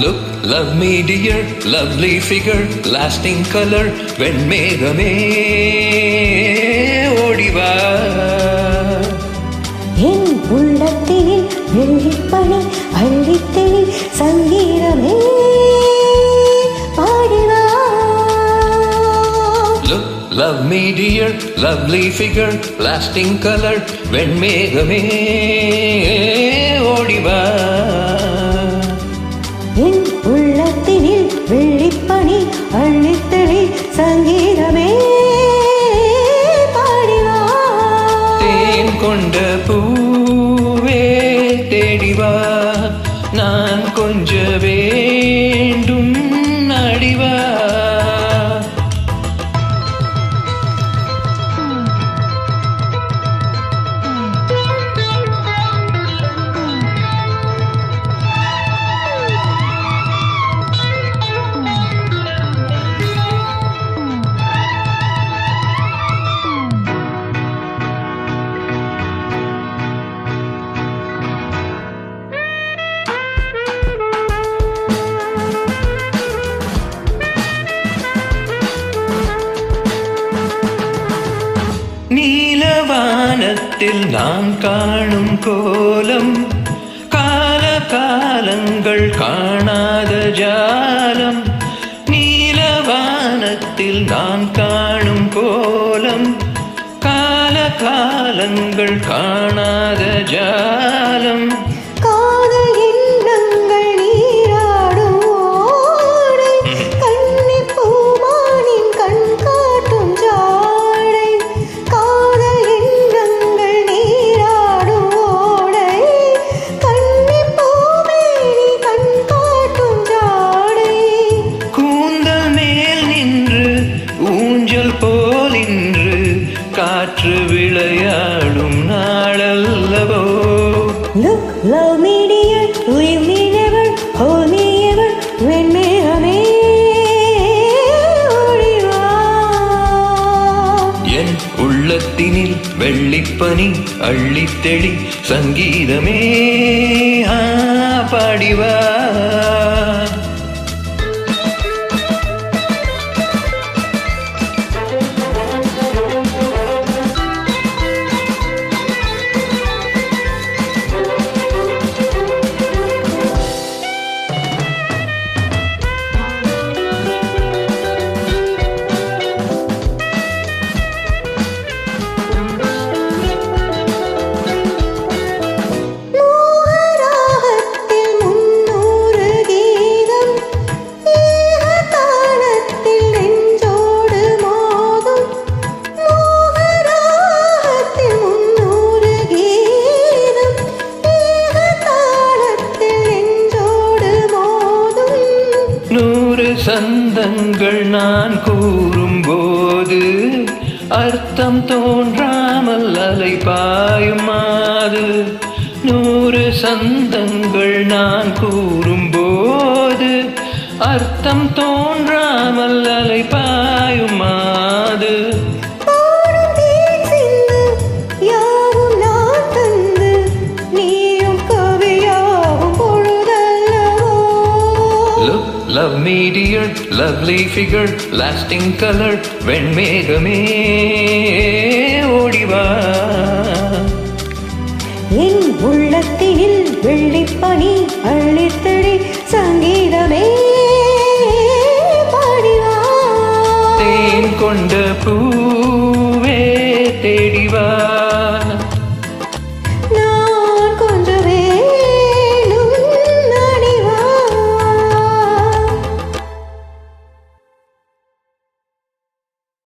Look, love me dear, lovely figure, lasting color, வெண்மேகமே ஓடிவா. என் உள்ளத்தினில் வெள்ளிப்பனி அள்ளித்தெளி சங்கீதமே பாடிவா. Look, love me dear, lovely figure, lasting color, வெண்மேகமே ஓடிவா. என் உள்ளத்தினில் வெள்ளிப்பனி அள்ளித்தெளி சங்கீதமே பாடிவா. தேன் கொண்ட பூவே தேடிவா, நான் கொஞ்ச வேண்டும் அடிவா. நீலவானத்தில் நான் காணும் கோலம், கால காலங்கள் காணாத ஜாலம். நீலவானத்தில் நான் காணும் கோலம், கால காலங்கள் காணாத ஜாலம். காற்று விளையாடும் நாளல்லவோ. Look, love me dear, leave me never, hold me ever, வெண்மேகமே ஓடிவா. என் உள்ளத்தினில் வெள்ளிப்பனி அள்ளித்தெளி சங்கீதமே பாடிவா. சந்தங்கள் நான் கூறும்போது அர்த்தம் தோன்றாமல் அலை பாயுமாது. 100 சந்தங்கள் நான் கூறும்போது அர்த்தம் தோன்றாமல் அலை பாயுமாது. Love me dear, lovely figure, lasting color, வெண்மேகமே ஓடிவா. என் உள்ளத்தினில் வெள்ளிப்பனி அள்ளித்தெளி சங்கீதமே பாடிவா. தேன் கொண்ட பூ